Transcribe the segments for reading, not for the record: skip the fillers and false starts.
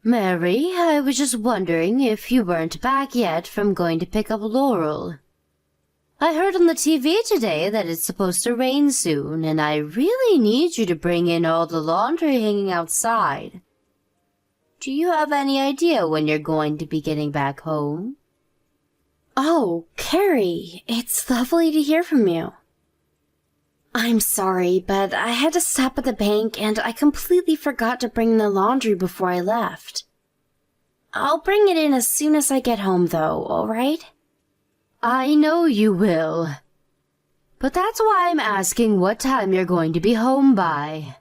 Mary, I was just wondering if you weren't back yet from going to pick up Laurel. I heard on the TV today that it's supposed to rain soon, and I really need you to bring in all the laundry hanging outside. Do you have any idea when you're going to be getting back home? Oh, Carrie, it's lovely to hear from you. I'm sorry, but I had to stop at the bank and I completely forgot to bring the laundry before I left. I'll bring it in as soon as I get home, though, all right? I know you will. But that's why I'm asking what time you're going to be home by.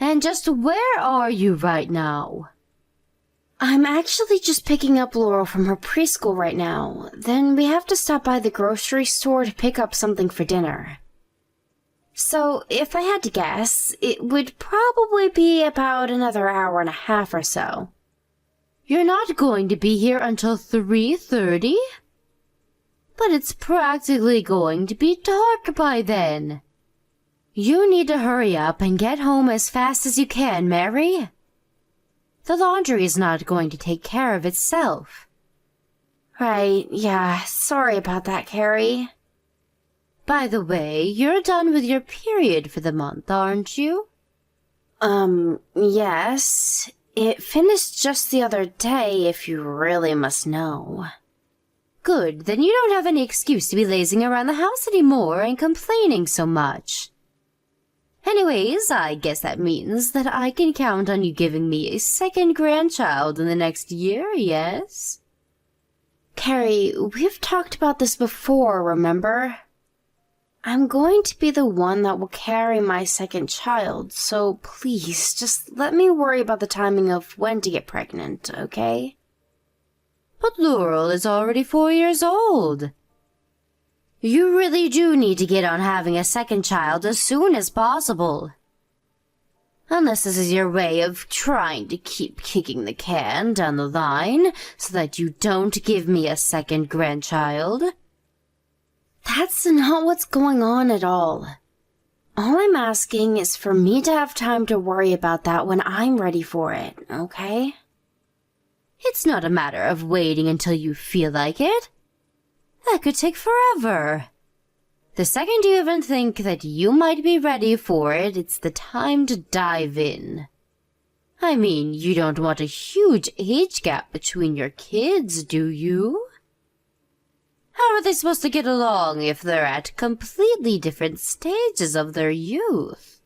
And just where are you right now? I'm actually just picking up Laurel from her preschool right now. Then we have to stop by the grocery store to pick up something for dinner. So, if I had to guess, it would probably be about another hour and a half or so. You're not going to be here until 3:30? But it's practically going to be dark by then. You need to hurry up and get home as fast as you can, Mary. The laundry is not going to take care of itself. Right, yeah, sorry about that, Carrie. By the way, you're done with your period for the month, aren't you? Yes. It finished just the other day, if you really must know. Good, then you don't have any excuse to be lazing around the house anymore and complaining so much. Anyways, I guess that means that I can count on you giving me a second grandchild in the next year, yes? Carrie, we've talked about this before, remember? I'm going to be the one that will carry my second child, so please, just let me worry about the timing of when to get pregnant, okay? But Laurel is already 4 years old. You really do need to get on having a second child as soon as possible. Unless this is your way of trying to keep kicking the can down the line so that you don't give me a second grandchild. That's not what's going on at all. All I'm asking is for me to have time to worry about that when I'm ready for it, okay? It's not a matter of waiting until you feel like it. That could take forever. The second you even think that you might be ready for it, it's the time to dive in. I mean, you don't want a huge age gap between your kids, do you? How are they supposed to get along if they're at completely different stages of their youth?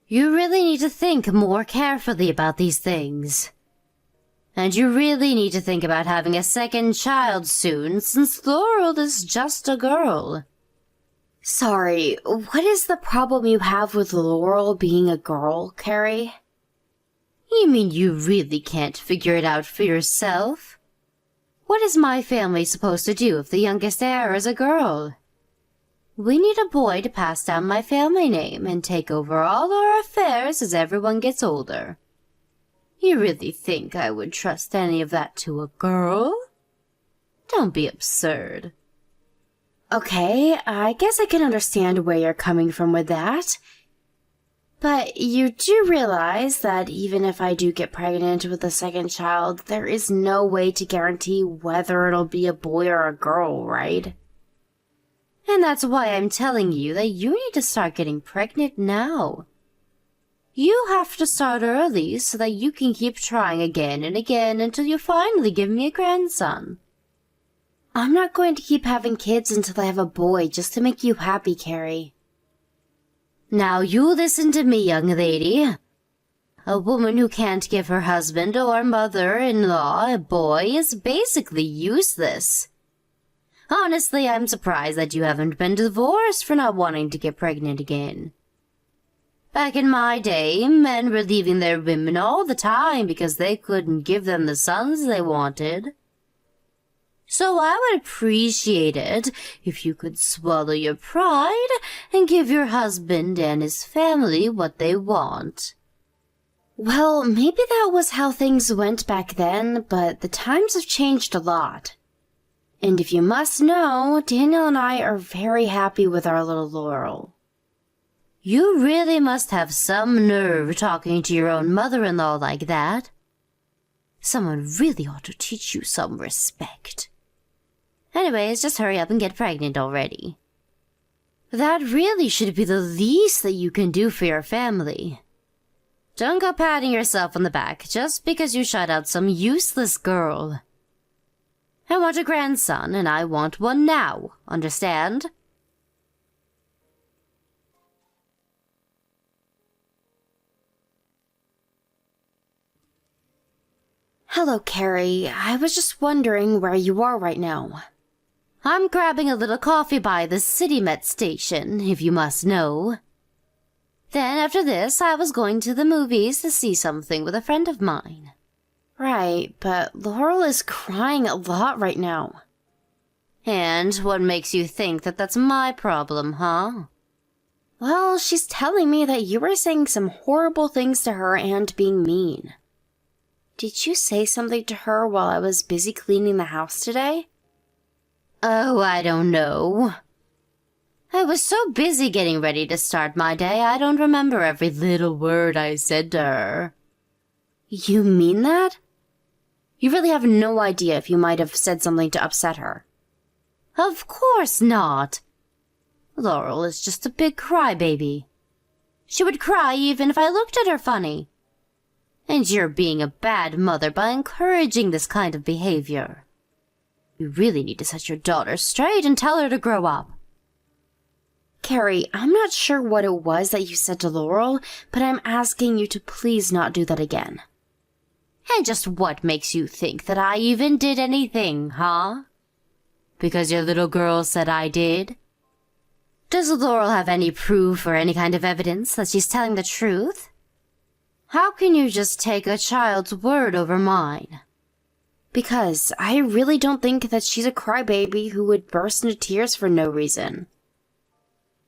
You really need to think more carefully about these things. And you really need to think about having a second child soon, since Laurel is just a girl. Sorry, what is the problem you have with Laurel being a girl, Carrie? You mean you really can't figure it out for yourself? What is my family supposed to do if the youngest heir is a girl? We need a boy to pass down my family name and take over all our affairs as everyone gets older. You really think I would trust any of that to a girl? Don't be absurd. Okay, I guess I can understand where you're coming from with that. But you do realize that even if I do get pregnant with a second child, there is no way to guarantee whether it'll be a boy or a girl, right? And that's why I'm telling you that you need to start getting pregnant now. You have to start early so that you can keep trying again and again until you finally give me a grandson. I'm not going to keep having kids until I have a boy just to make you happy, Carrie. Now you listen to me, young lady. A woman who can't give her husband or mother-in-law a boy is basically useless. Honestly, I'm surprised that you haven't been divorced for not wanting to get pregnant again. Back in my day, men were leaving their women all the time because they couldn't give them the sons they wanted. So I would appreciate it if you could swallow your pride and give your husband and his family what they want. Well, maybe that was how things went back then, but the times have changed a lot. And if you must know, Daniel and I are very happy with our little Laurel. You really must have some nerve talking to your own mother-in-law like that. Someone really ought to teach you some respect. Anyways, just hurry up and get pregnant already. That really should be the least that you can do for your family. Don't go patting yourself on the back just because you shut out some useless girl. I want a grandson, and I want one now, understand? Hello, Carrie. I was just wondering where you are right now. I'm grabbing a little coffee by the City Met station, if you must know. Then after this, I was going to the movies to see something with a friend of mine. Right, but Laurel is crying a lot right now. And what makes you think that that's my problem, huh? Well, she's telling me that you were saying some horrible things to her and being mean. Did you say something to her while I was busy cleaning the house today? Oh, I don't know. I was so busy getting ready to start my day, I don't remember every little word I said to her. You mean that? You really have no idea if you might have said something to upset her. Of course not. Laurel is just a big crybaby. She would cry even if I looked at her funny. And you're being a bad mother by encouraging this kind of behavior. You really need to set your daughter straight and tell her to grow up. Carrie, I'm not sure what it was that you said to Laurel, but I'm asking you to please not do that again. And just what makes you think that I even did anything, huh? Because your little girl said I did? Does Laurel have any proof or any kind of evidence that she's telling the truth? How can you just take a child's word over mine? Because I really don't think that she's a crybaby who would burst into tears for no reason.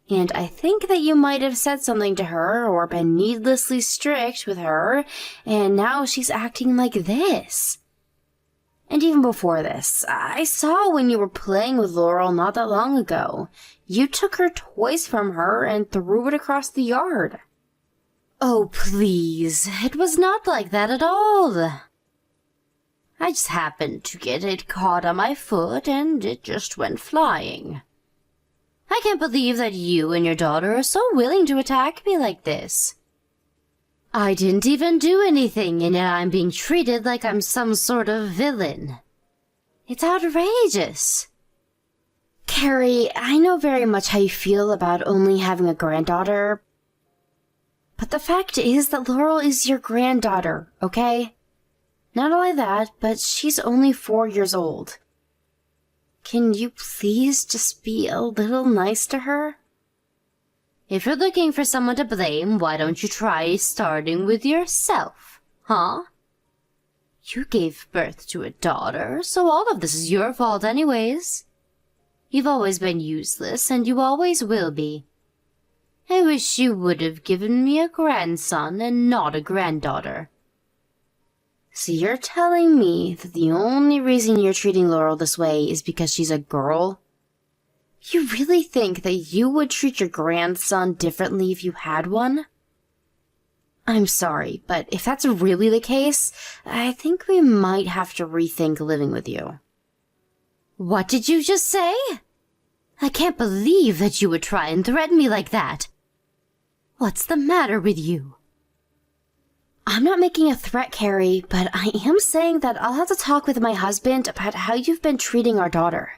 And I think that you might have said something to her or been needlessly strict with her, and now she's acting like this. And even before this, I saw when you were playing with Laurel not that long ago. You took her toys from her and threw it across the yard. Oh, please. It was not like that at all. I just happened to get it caught on my foot and it just went flying. I can't believe that you and your daughter are so willing to attack me like this. I didn't even do anything, and yet I'm being treated like I'm some sort of villain. It's outrageous. Carrie, I know very much how you feel about only having a granddaughter, but the fact is that Laurel is your granddaughter, okay? Not only that, but she's only 4 years old. Can you please just be a little nice to her? If you're looking for someone to blame, why don't you try starting with yourself, huh? You gave birth to a daughter, so all of this is your fault anyways. You've always been useless, and you always will be. I wish you would have given me a grandson and not a granddaughter. So you're telling me that the only reason you're treating Laurel this way is because she's a girl? You really think that you would treat your grandson differently if you had one? I'm sorry, but if that's really the case, I think we might have to rethink living with you. What did you just say? I can't believe that you would try and threaten me like that. What's the matter with you? I'm not making a threat, Carrie, but I am saying that I'll have to talk with my husband about how you've been treating our daughter.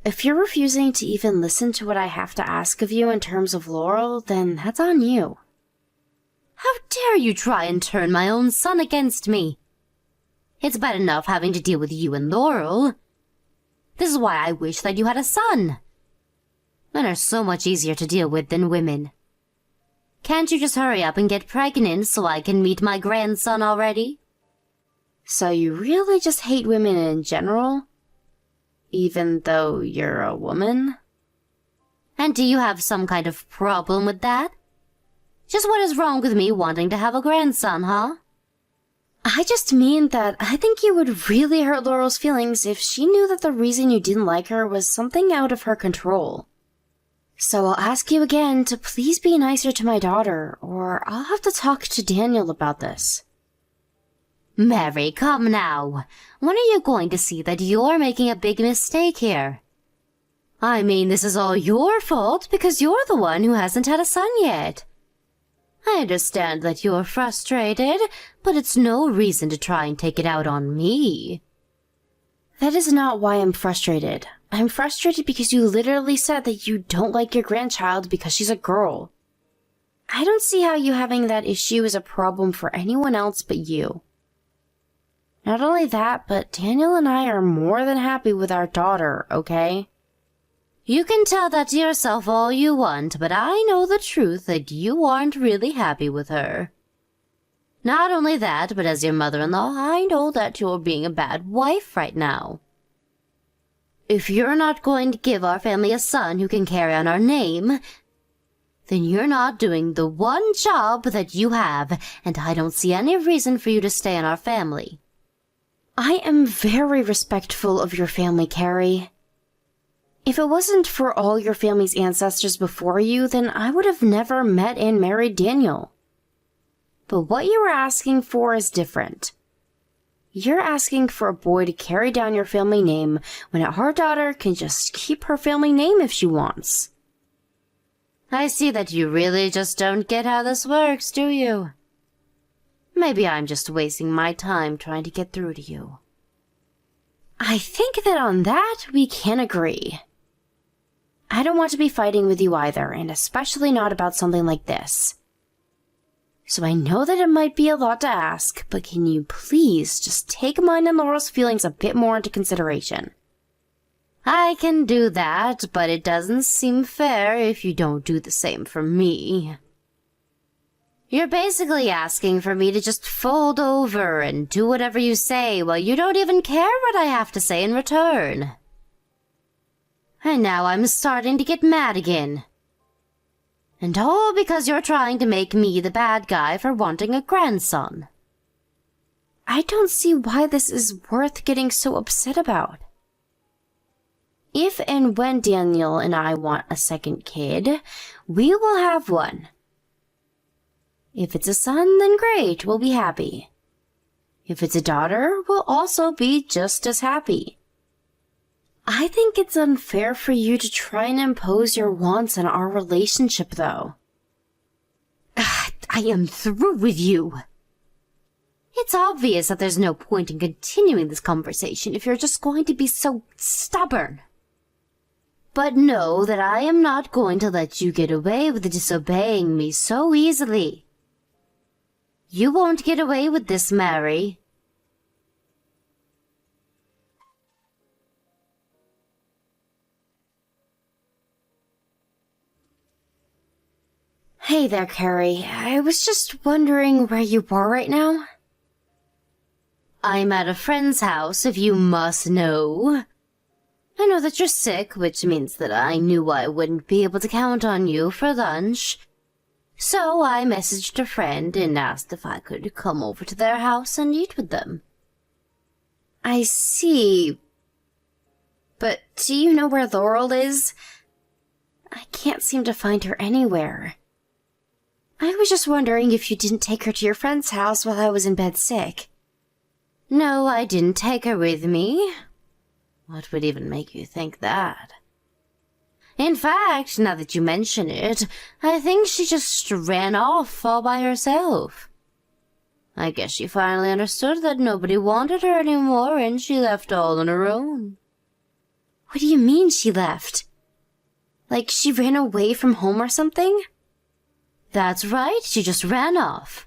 If you're refusing to even listen to what I have to ask of you in terms of Laurel, then that's on you. How dare you try and turn my own son against me? It's bad enough having to deal with you and Laurel. This is why I wish that you had a son. Men are so much easier to deal with than women. Can't you just hurry up and get pregnant so I can meet my grandson already? So you really just hate women in general? Even though you're a woman? And do you have some kind of problem with that? Just what is wrong with me wanting to have a grandson, huh? I just mean that I think you would really hurt Laurel's feelings if she knew that the reason you didn't like her was something out of her control. So I'll ask you again to please be nicer to my daughter, or I'll have to talk to Daniel about this. Mary, come now. When are you going to see that you're making a big mistake here? I mean, this is all your fault because you're the one who hasn't had a son yet. I understand that you're frustrated, but it's no reason to try and take it out on me. That is not why I'm frustrated. I'm frustrated because you literally said that you don't like your grandchild because she's a girl. I don't see how you having that issue is a problem for anyone else but you. Not only that, but Daniel and I are more than happy with our daughter, okay? You can tell that to yourself all you want, but I know the truth that you aren't really happy with her. Not only that, but as your mother-in-law, I know that you're being a bad wife right now. If you're not going to give our family a son who can carry on our name, then you're not doing the one job that you have, and I don't see any reason for you to stay in our family. I am very respectful of your family, Carrie. If it wasn't for all your family's ancestors before you, then I would have never met and married Daniel. But what you were asking for is different. You're asking for a boy to carry down your family name when our daughter can just keep her family name if she wants. I see that you really just don't get how this works, do you? Maybe I'm just wasting my time trying to get through to you. I think that on that we can agree. I don't want to be fighting with you either, and especially not about something like this. So I know that it might be a lot to ask, but can you please just take mine and Laurel's feelings a bit more into consideration? I can do that, but it doesn't seem fair if you don't do the same for me. You're basically asking for me to just fold over and do whatever you say while you don't even care what I have to say in return. And now I'm starting to get mad again. And all because you're trying to make me the bad guy for wanting a grandson. I don't see why this is worth getting so upset about. If and when Daniel and I want a second kid, we will have one. If it's a son, then great, we'll be happy. If it's a daughter, we'll also be just as happy. I think it's unfair for you to try and impose your wants on our relationship, though. I am through with you. It's obvious that there's no point in continuing this conversation if you're just going to be so stubborn. But know that I am not going to let you get away with disobeying me so easily. You won't get away with this, Mary. Hey there, Carrie. I was just wondering where you are right now. I'm at a friend's house, if you must know. I know that you're sick, which means that I knew I wouldn't be able to count on you for lunch. So I messaged a friend and asked if I could come over to their house and eat with them. I see. But do you know where Laurel is? I can't seem to find her anywhere. I was just wondering if you didn't take her to your friend's house while I was in bed sick. No, I didn't take her with me. What would even make you think that? In fact, now that you mention it, I think she just ran off all by herself. I guess she finally understood that nobody wanted her anymore and she left all on her own. What do you mean she left? Like she ran away from home or something? That's right, she just ran off.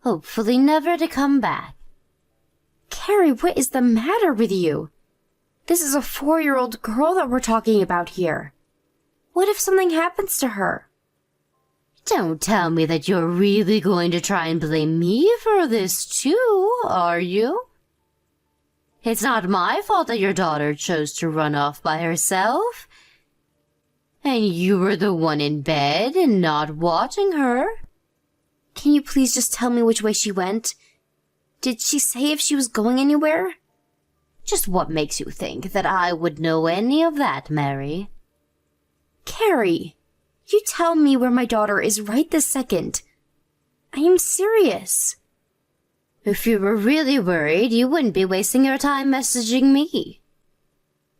Hopefully never to come back. Carrie, what is the matter with you? This is a 4-year-old girl that we're talking about here. What if something happens to her? Don't tell me that you're really going to try and blame me for this too, are you? It's not my fault that your daughter chose to run off by herself. And you were the one in bed and not watching her. Can you please just tell me which way she went? Did she say if she was going anywhere? Just what makes you think that I would know any of that, Mary? Carrie, you tell me where my daughter is right this second. I am serious. If you were really worried, you wouldn't be wasting your time messaging me.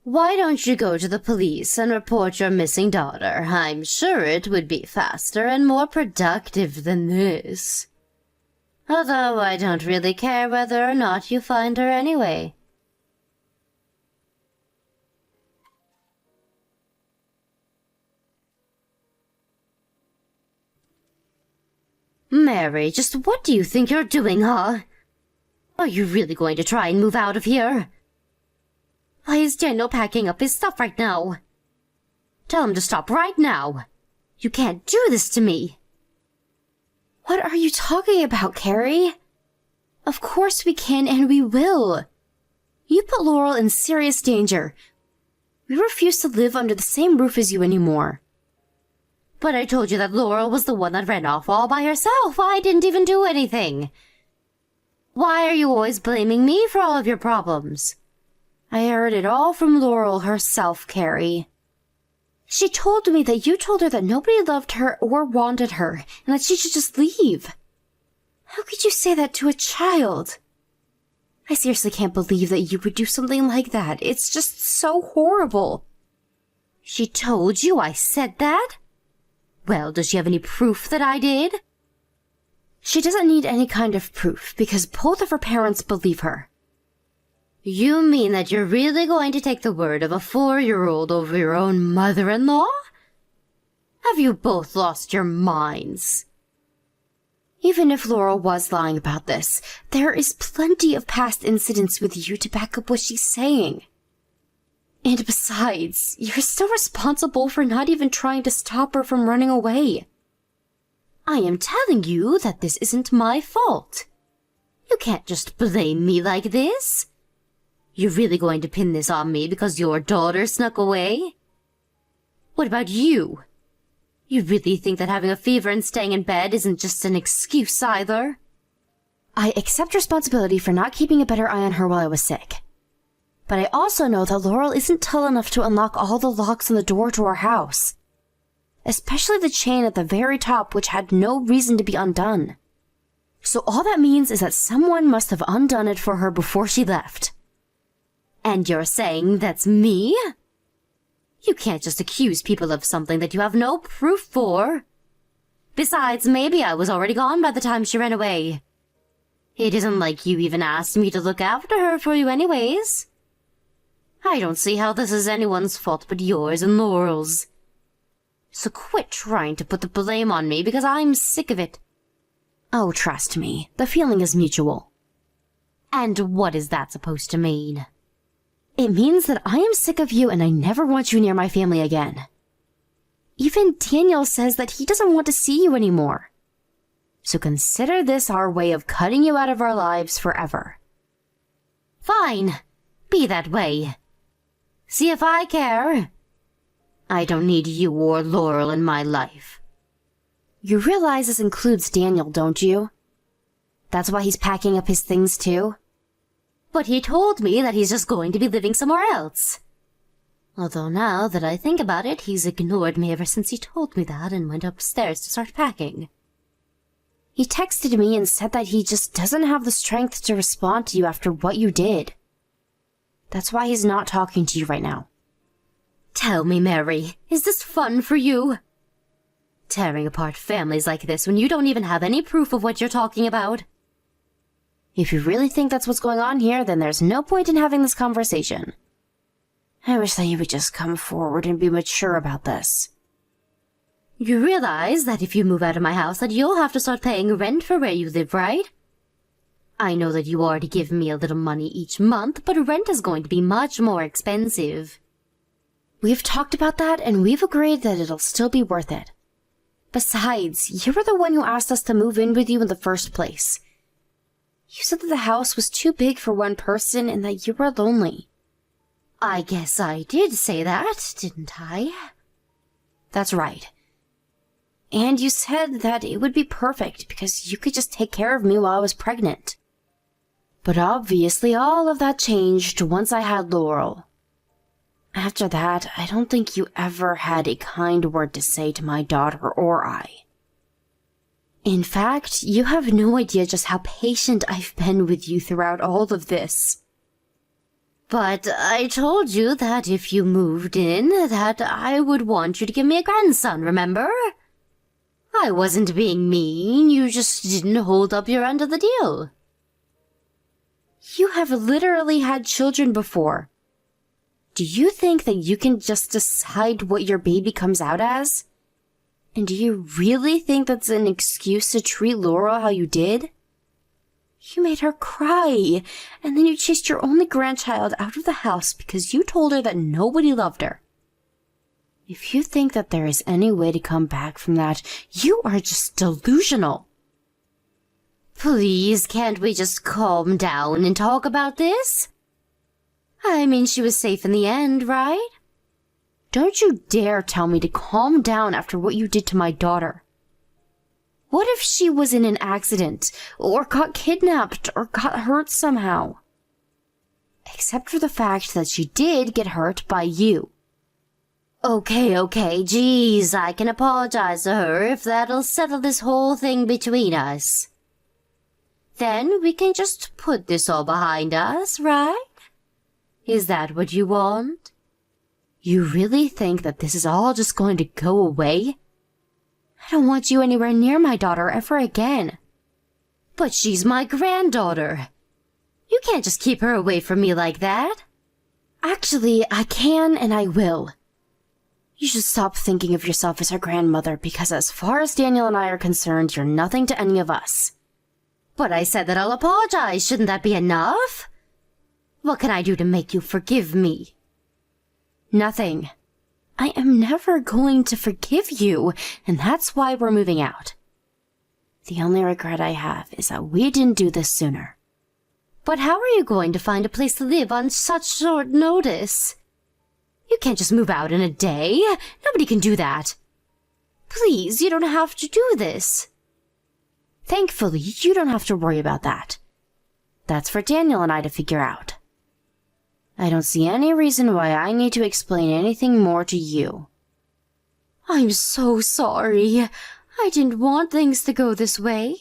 Why don't you go to the police and report your missing daughter? I'm sure it would be faster and more productive than this. Although I don't really care whether or not you find her anyway. Mary, just what do you think you're doing, huh? Are you really going to try and move out of here? Why is Daniel packing up his stuff right now? Tell him to stop right now. You can't do this to me. What are you talking about, Carrie? Of course we can and we will. You put Laurel in serious danger. We refuse to live under the same roof as you anymore. But I told you that Laurel was the one that ran off all by herself. I didn't even do anything. Why are you always blaming me for all of your problems? I heard it all from Laurel herself, Carrie. She told me that you told her that nobody loved her or wanted her, and that she should just leave. How could you say that to a child? I seriously can't believe that you would do something like that. It's just so horrible. She told you I said that? Well, does she have any proof that I did? She doesn't need any kind of proof, because both of her parents believe her. You mean that you're really going to take the word of a 4-year-old over your own mother-in-law? Have you both lost your minds? Even if Laurel was lying about this, there is plenty of past incidents with you to back up what she's saying. And besides, you're still responsible for not even trying to stop her from running away. I am telling you that this isn't my fault. You can't just blame me like this. You're really going to pin this on me because your daughter snuck away? What about you? You really think that having a fever and staying in bed isn't just an excuse either? I accept responsibility for not keeping a better eye on her while I was sick. But I also know that Laurel isn't tall enough to unlock all the locks on the door to our house. Especially the chain at the very top, which had no reason to be undone. So all that means is that someone must have undone it for her before she left. And you're saying that's me? You can't just accuse people of something that you have no proof for. Besides, maybe I was already gone by the time she ran away. It isn't like you even asked me to look after her for you anyways. I don't see how this is anyone's fault but yours and Laurel's. So quit trying to put the blame on me because I'm sick of it. Oh, trust me, the feeling is mutual. And what is that supposed to mean? It means that I am sick of you and I never want you near my family again. Even Daniel says that he doesn't want to see you anymore. So consider this our way of cutting you out of our lives forever. Fine. Be that way. See if I care. I don't need you or Laurel in my life. You realize this includes Daniel, don't you? That's why he's packing up his things too? But he told me that he's just going to be living somewhere else. Although now that I think about it, he's ignored me ever since he told me that and went upstairs to start packing. He texted me and said that he just doesn't have the strength to respond to you after what you did. That's why he's not talking to you right now. Tell me, Mary, is this fun for you? Tearing apart families like this when you don't even have any proof of what you're talking about? If you really think that's what's going on here, then there's no point in having this conversation. I wish that you would just come forward and be mature about this. You realize that if you move out of my house that you'll have to start paying rent for where you live, right? I know that you already give me a little money each month, but rent is going to be much more expensive. We've talked about that and we've agreed that it'll still be worth it. Besides, you were the one who asked us to move in with you in the first place. You said that the house was too big for one person and that you were lonely. I guess I did say that, didn't I? That's right. And you said that it would be perfect because you could just take care of me while I was pregnant. But obviously all of that changed once I had Laurel. After that, I don't think you ever had a kind word to say to my daughter or I. In fact, you have no idea just how patient I've been with you throughout all of this. But I told you that if you moved in, that I would want you to give me a grandson, remember? I wasn't being mean, you just didn't hold up your end of the deal. You have literally had children before. Do you think that you can just decide what your baby comes out as? And do you really think that's an excuse to treat Laurel how you did? You made her cry, and then you chased your only grandchild out of the house because you told her that nobody loved her. If you think that there is any way to come back from that, you are just delusional. Please, can't we just calm down and talk about this? I mean, she was safe in the end, right? Don't you dare tell me to calm down after what you did to my daughter. What if she was in an accident, or got kidnapped, or got hurt somehow? Except for the fact that she did get hurt by you. Okay, geez, I can apologize to her if that'll settle this whole thing between us. Then we can just put this all behind us, right? Is that what you want? You really think that this is all just going to go away? I don't want you anywhere near my daughter ever again. But she's my granddaughter. You can't just keep her away from me like that. Actually, I can and I will. You should stop thinking of yourself as her grandmother because as far as Daniel and I are concerned, you're nothing to any of us. But I said that I'll apologize. Shouldn't that be enough? What can I do to make you forgive me? Nothing. I am never going to forgive you, and that's why we're moving out. The only regret I have is that we didn't do this sooner. But how are you going to find a place to live on such short notice? You can't just move out in a day. Nobody can do that. Please, you don't have to do this. Thankfully, you don't have to worry about that. That's for Daniel and I to figure out. I don't see any reason why I need to explain anything more to you. I'm so sorry. I didn't want things to go this way.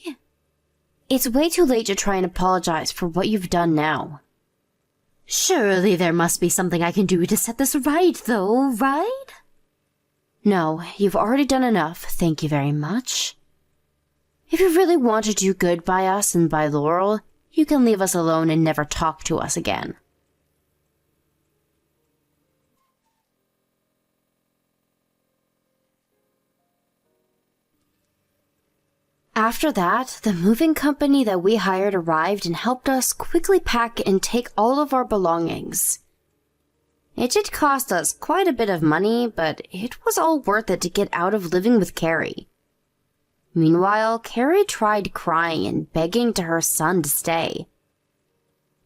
It's way too late to try and apologize for what you've done now. Surely there must be something I can do to set this right, though, right? No, you've already done enough, thank you very much. If you really want to do good by us and by Laurel, you can leave us alone and never talk to us again. After that, the moving company that we hired arrived and helped us quickly pack and take all of our belongings. It did cost us quite a bit of money, but it was all worth it to get out of living with Carrie. Meanwhile, Carrie tried crying and begging to her son to stay.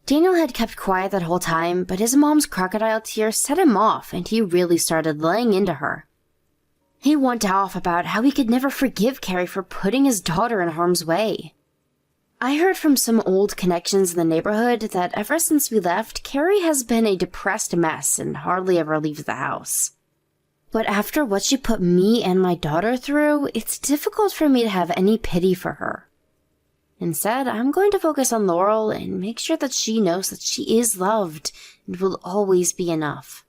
Daniel had kept quiet that whole time, but his mom's crocodile tears set him off and he really started laying into her. He went off about how he could never forgive Carrie for putting his daughter in harm's way. I heard from some old connections in the neighborhood that ever since we left, Carrie has been a depressed mess and hardly ever leaves the house. But after what she put me and my daughter through, it's difficult for me to have any pity for her. Instead, I'm going to focus on Laurel and make sure that she knows that she is loved and will always be enough.